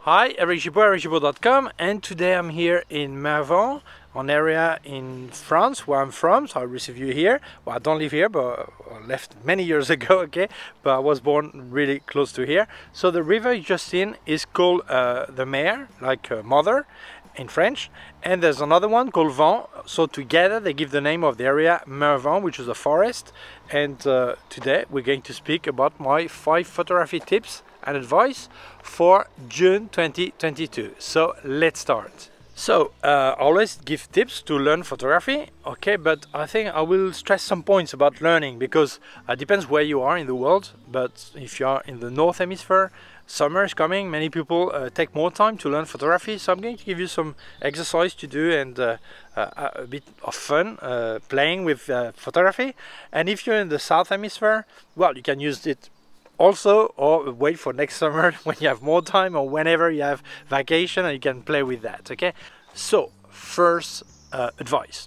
Hi, Eric Gibaud, Gibaud.com, and today I'm here in Mervan, an area in France where I'm from, so I receive you here. Well, I don't live here, but I left many years ago, okay? But I was born really close to here. So the river you just seen is called the Mer, like mother in French, and there's another one called Vent. So together they give the name of the area Mervan, which is a forest. And today we're going to speak about my 5 photography tips and advice for June 2022. So let's start. So I always give tips to learn photography, okay, but I think I will stress some points about learning because it depends where you are in the world. But if you are in the North Hemisphere, summer is coming, many people take more time to learn photography, so I'm going to give you some exercise to do and a bit of fun playing with photography. And if you're in the South Hemisphere, well, you can use it also, or wait for next summer when you have more time, or whenever you have vacation and you can play with that, okay? So first advice,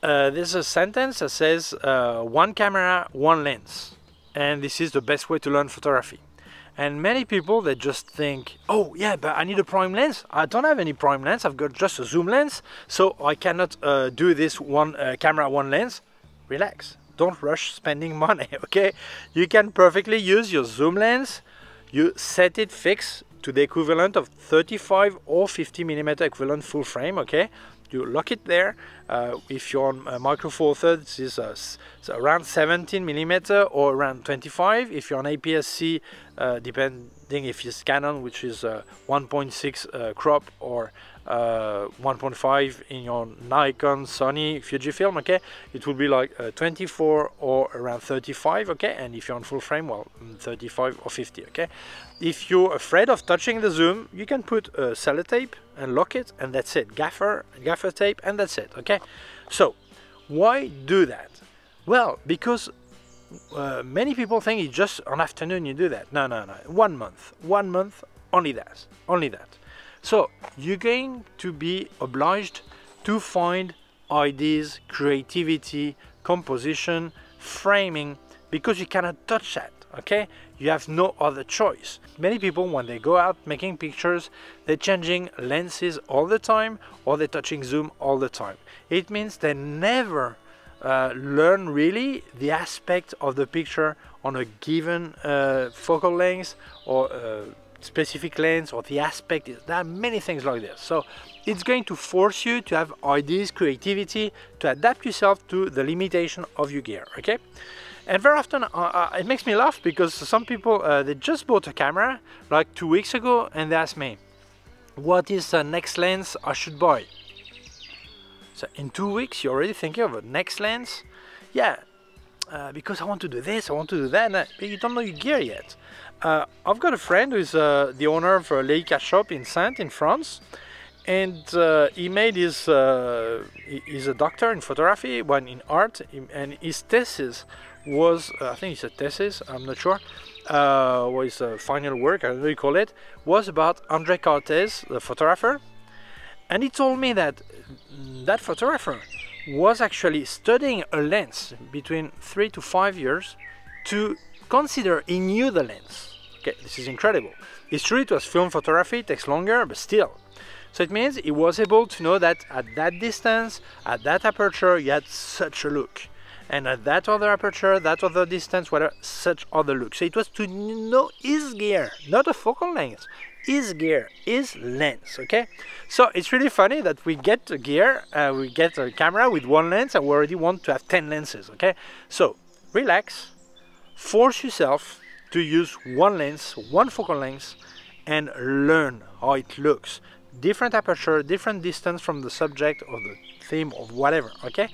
there's a sentence that says one camera, one lens, and this is the best way to learn photography. And many people, they just think, oh yeah, but I need a prime lens. I don't have any prime lens, I've got just a zoom lens, so I cannot do this one camera, one lens. Relax. Don't rush spending money, okay? You can perfectly use your zoom lens. You set it fixed to the equivalent of 35 or 50 millimeter equivalent full frame, okay? You lock it there. If you're on a Micro Four Thirds, this is around 17 millimeter or around 25. If you're on APS-C, depending if it's Canon, which is 1.6 crop, or 1.5 in your Nikon, Sony, Fujifilm, okay, it will be like 24 or around 35, okay, and if you're on full frame, well, 35 or 50, okay. If you're afraid of touching the zoom, you can put a sellotape and lock it, and that's it. Gaffer tape, and that's it, okay. So why do that? Well, because many people think it's just an afternoon you do that. No, 1 month, only that. So you're going to be obliged to find ideas, creativity, composition, framing, because you cannot touch that, okay? You have no other choice. Many people, when they go out making pictures, they're changing lenses all the time, or they're touching zoom all the time. It means they never learn really the aspect of the picture on a given focal length or specific lens, or the aspect. There are many things like this, so it's going to force you to have ideas, creativity, to adapt yourself to the limitation of your gear, okay? And very often it makes me laugh because some people they just bought a camera like 2 weeks ago and they ask me, what is the next lens I should buy? So in 2 weeks you're already thinking of a next lens? Yeah, because I want to do this, I want to do that, but you don't know your gear yet. I've got a friend who's the owner of a Leica shop in Saintes in France, and he made his he's a doctor in photography, one in art, and his thesis was, I think it's a thesis, I'm not sure, was a final work, I don't know what you call it, was about André Cartes, the photographer. And he told me that that photographer was actually studying a lens between 3 to 5 years to consider he knew the lens. Okay, this is incredible. It's true it was film photography, it takes longer, but still. So it means he was able to know that at that distance, at that aperture, you had such a look. And at that other aperture, that other distance, whatever, such other look. So it was to know his gear, not a focal length. His gear, his lens, okay? So it's really funny that we get a gear, we get a camera with one lens, and we already want to have 10 lenses, okay? So relax, force yourself to use one lens, one focal length, and learn how it looks. Different aperture, different distance from the subject or the theme or whatever, okay?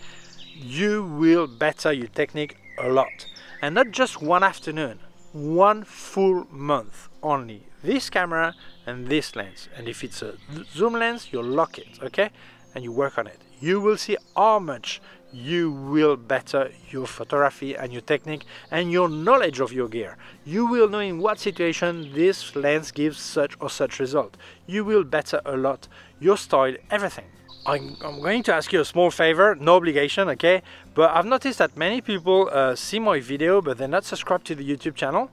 You will better your technique a lot. And not just one afternoon, 1 full month only. This camera and this lens, and if it's a zoom lens, you lock it, okay, and you work on it. You will see how much you will better your photography and your technique and your knowledge of your gear. You will know in what situation this lens gives such or such result. You will better a lot your style, everything. I'm going to ask you a small favor, no obligation, okay? But I've noticed that many people see my video, but they're not subscribed to the YouTube channel.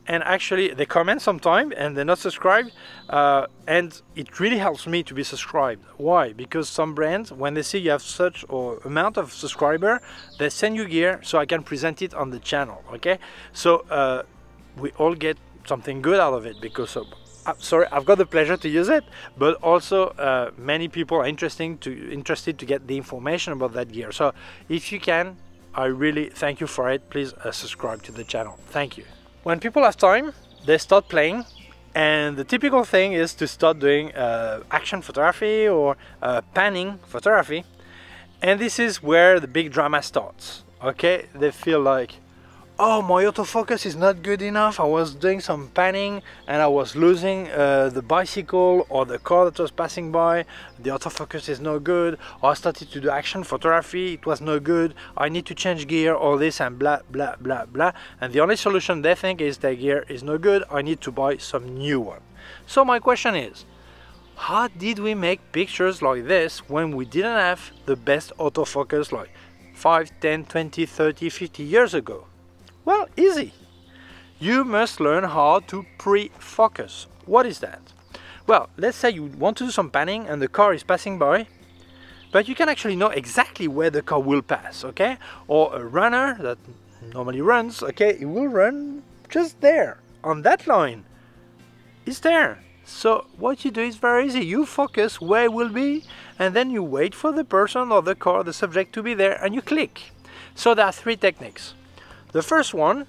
and actually they comment sometimes and they're not subscribed, and it really helps me to be subscribed. Why? Because some brands, when they see you have such or amount of subscriber, they send you gear so I can present it on the channel. Okay, so we all get something good out of it, because sorry, I've got the pleasure to use it, but also many people are interested to get the information about that gear. So if you can, I really thank you for it. Please subscribe to the channel. Thank you. When people have time, they start playing, and the typical thing is to start doing action photography or panning photography, and this is where the big drama starts. Okay, they feel like, oh, my autofocus is not good enough. I was doing some panning and I was losing the bicycle or the car that was passing by. The autofocus is no good. Or I started to do action photography. It was no good. I need to change gear, all this and blah, blah, blah, blah. And the only solution they think is their gear is no good. I need to buy some new one. So my question is, how did we make pictures like this when we didn't have the best autofocus like 5, 10, 20, 30, 50 years ago? Well, easy. You must learn how to pre-focus. What is that? Well, let's say you want to do some panning and the car is passing by, but you can actually know exactly where the car will pass, okay? Or a runner that normally runs, okay, it will run just there, on that line. It's there. So what you do is very easy. You focus where it will be, and then you wait for the person or the car, the subject to be there, and you click. So there are three techniques. The first one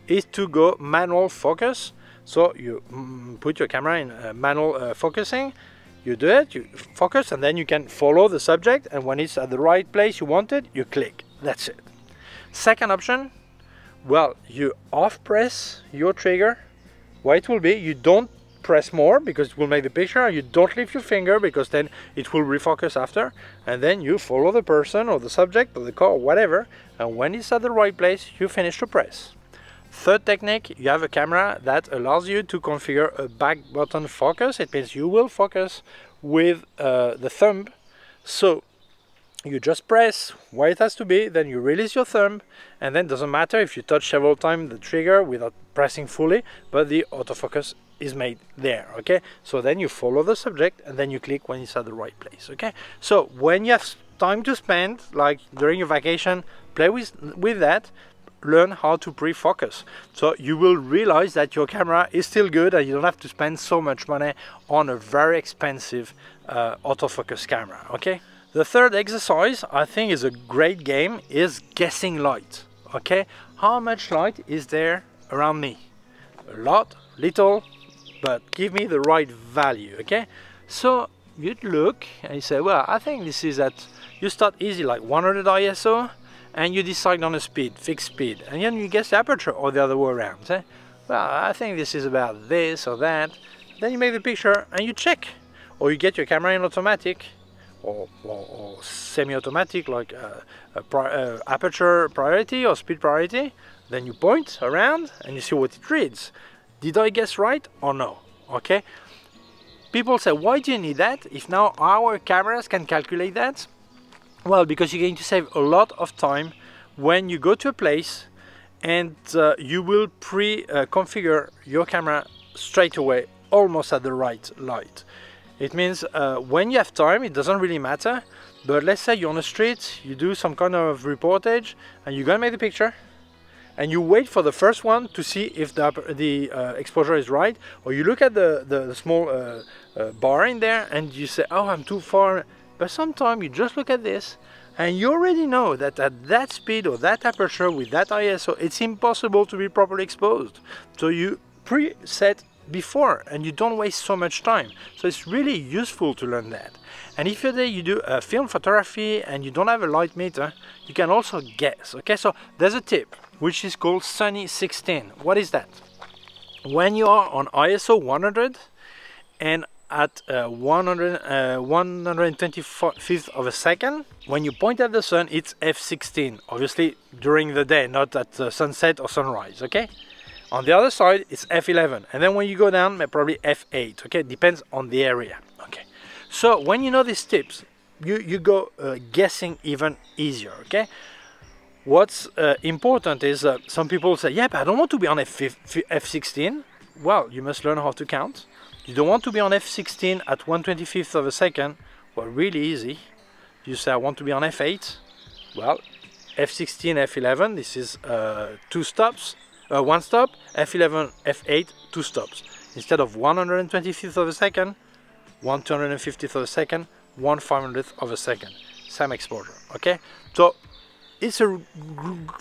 is to go manual focus. So you put your camera in manual focusing, you do it, you focus, and then you can follow the subject, and when it's at the right place you want it, you click. That's it. Second option, well, you off press your trigger where it will be. You don't press more because it will make the picture, and you don't lift your finger because then it will refocus after, and then you follow the person or the subject or the car or whatever, and when it's at the right place you finish to press. Third technique, you have a camera that allows you to configure a back button focus. It means you will focus with the thumb, so you just press where it has to be, then you release your thumb, and then it doesn't matter if you touch several times the trigger without pressing fully, but the autofocus is made there. Okay, so then you follow the subject and then you click when it's at the right place. Okay, so when you have time to spend, like during your vacation, play with that, learn how to pre-focus, so you will realize that your camera is still good and you don't have to spend so much money on a very expensive autofocus camera. Okay, the third exercise I think is a great game, is guessing light. Okay, how much light is there around me? A lot, little, but give me the right value. Okay, so you'd look and you say, well, I think this is at, you start easy like 100 ISO, and you decide on a speed, fixed speed, and then you guess the aperture, or the other way around. Say, well, I think this is about this or that. Then you make the picture and you check, or you get your camera in automatic or semi-automatic, like aperture priority or speed priority. Then you point around and you see what it reads. Did I guess right or no? Okay. People say, why do you need that if now our cameras can calculate that? Well, because you're going to save a lot of time when you go to a place and you will pre-configure your camera straight away, almost at the right light. It means when you have time, it doesn't really matter, but let's say you're on the street, you do some kind of reportage and you're gonna make the picture, and you wait for the first one to see if the exposure is right, or you look at the small bar in there and you say, oh, I'm too far. But sometimes you just look at this and you already know that at that speed or that aperture with that ISO, it's impossible to be properly exposed. So you preset before and you don't waste so much time. So it's really useful to learn that. And if you do film photography and you don't have a light meter, you can also guess. Okay, so there's a tip which is called Sunny 16. What is that? When you are on ISO 100 and at 125th of a second, when you point at the sun, it's f16, obviously during the day, not at sunset or sunrise. Okay, on the other side it's f11, and then when you go down, probably f8. Okay, depends on the area. Okay, so when you know these tips, you go guessing even easier. Okay, What's important is some people say, yeah, but I don't want to be on f16. Well, you must learn how to count. You don't want to be on f16 at 1/25th of a second. Well, really easy. You say, I want to be on f8. Well, f16, f11, this is 2 stops, 1 stop, f11, f8, 2 stops. Instead of 1/125th of a second, 1/250th of a second, 1/500th of a second. Same exposure, okay? So it's a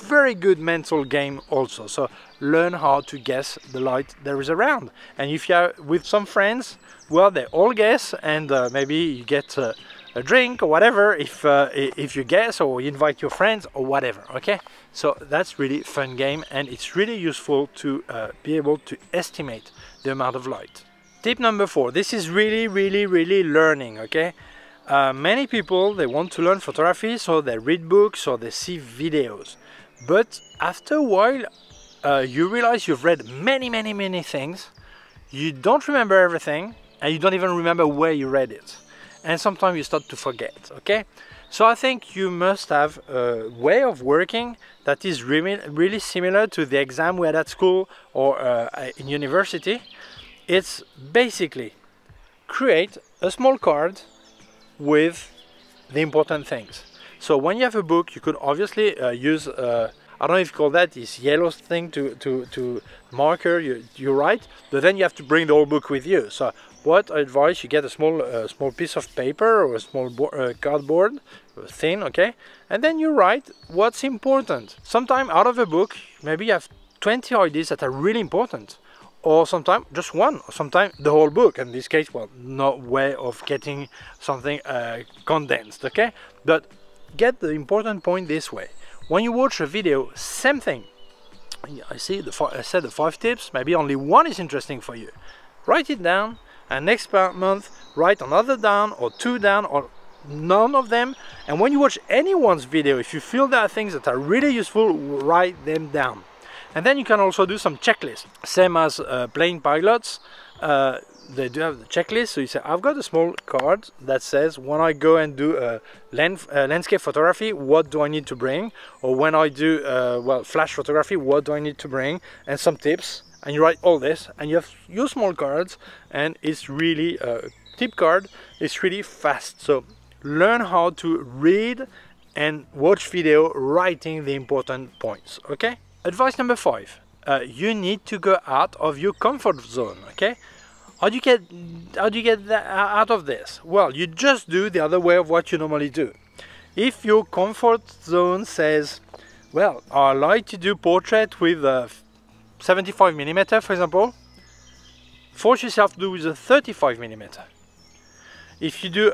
very good mental game also. So learn how to guess the light there is around. And if you are with some friends, well, they all guess, and maybe you get a drink or whatever if you guess, or you invite your friends or whatever, okay? So that's really fun game, and it's really useful to be able to estimate the amount of light. Tip number 4, this is really learning, okay? Many people, they want to learn photography, so they read books or they see videos. But after a while, you realize you've read many things, you don't remember everything, and you don't even remember where you read it. And sometimes you start to forget, okay? So I think you must have a way of working that is really similar to the exam we had at school or in university. It's basically create a small card with the important things. So when you have a book, you could obviously use I don't know if you call that this yellow thing to marker you write, but then you have to bring the whole book with you. So what I advise, you get a small piece of paper or a small cardboard, thin, okay, and then you write what's important. Sometimes out of a book, maybe you have 20 ideas that are really important, or sometimes just one, or sometimes the whole book. In this case, well, no way of getting something condensed, okay? But get the important point this way. When you watch a video, same thing. I said the 5 tips, maybe only one is interesting for you. Write it down, and next month, write another down, or 2 down, or none of them. And when you watch anyone's video, if you feel there are things that are really useful, write them down. And then you can also do some checklists, same as plane pilots. They do have the checklist. So you say, I've got a small card that says when I go and do landscape photography, what do I need to bring? Or when I do well, flash photography, what do I need to bring? And some tips. And you write all this, and you have your small cards, and it's really tip card. It's really fast. So learn how to read and watch video, writing the important points. Okay. Advice number 5, you need to go out of your comfort zone, okay? How do you get that out of this? Well, you just do the other way of what you normally do. If your comfort zone says, well, I like to do portrait with 75mm, for example, force yourself to do with a 35mm. If you do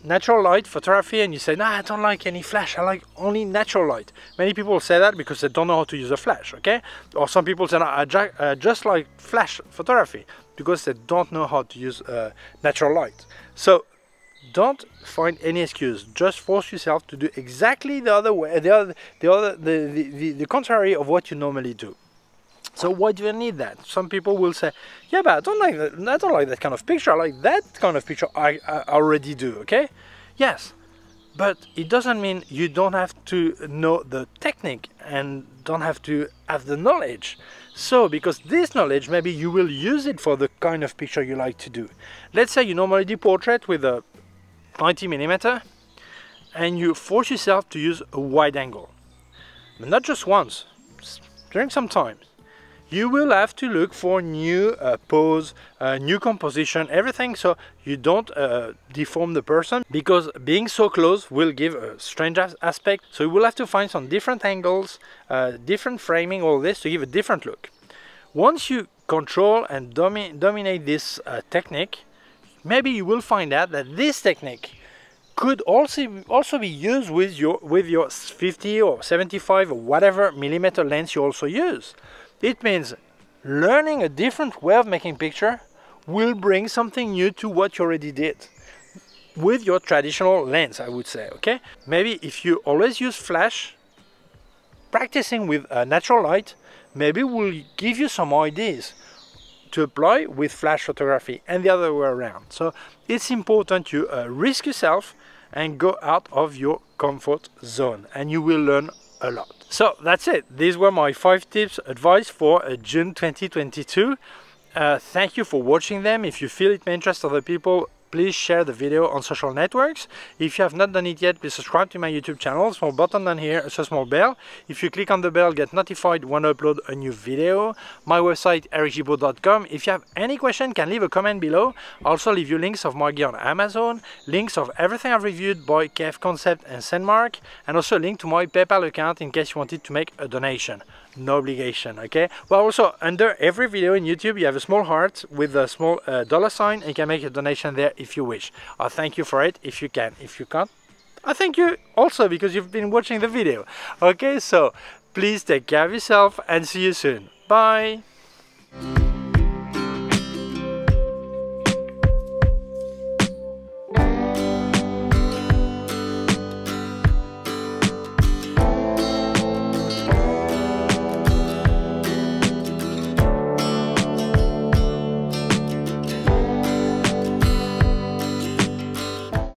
natural light photography and you say, no, I don't like any flash, I like only natural light. Many people say that because they don't know how to use a flash, okay? Or some people say, no, I just like flash photography because they don't know how to use natural light. So don't find any excuse. Just force yourself to do exactly the other way, the contrary of what you normally do. So why do you need that? Some people will say, yeah, but I don't like that kind of picture. I like that kind of picture I already do, okay? Yes, but it doesn't mean you don't have to know the technique and don't have to have the knowledge. So, because this knowledge, maybe you will use it for the kind of picture you like to do. Let's say you normally do portrait with a 90mm and you force yourself to use a wide angle. But not just once, during some time. You will have to look for new pose, new composition, everything, so you don't deform the person, because being so close will give a strange aspect. So you will have to find some different angles, different framing, all this to give a different look. Once you control and dominate this technique, maybe you will find out that this technique could also be used with your 50 or 75 or whatever millimeter lens you also use. It means learning a different way of making picture will bring something new to what you already did with your traditional lens, I would say, okay? Maybe if you always use flash, practicing with natural light, maybe will give you some ideas to apply with flash photography and the other way around. So it's important you risk yourself and go out of your comfort zone, and you will learn a lot. So that's it. These were my 5 tips advice for June 2022. Thank you for watching them. If you feel it may interest other people, please share the video on social networks. If you have not done it yet, please subscribe to my YouTube channel. Small button down here, a small bell. If you click on the bell, get notified when I upload a new video. My website, ericgibaud.com. If you have any question, can leave a comment below. I'll also leave you links of my gear on Amazon, links of everything I've reviewed by K&F Concept and Sandmark, and also a link to my PayPal account in case you wanted to make a donation. No obligation, okay? Well, also under every video in YouTube you have a small heart with a small $sign, and you can make a donation there if you wish. I'll thank you for it if you can. If you can't, I thank you also because you've been watching the video. Okay, so please take care of yourself and see you soon. Bye.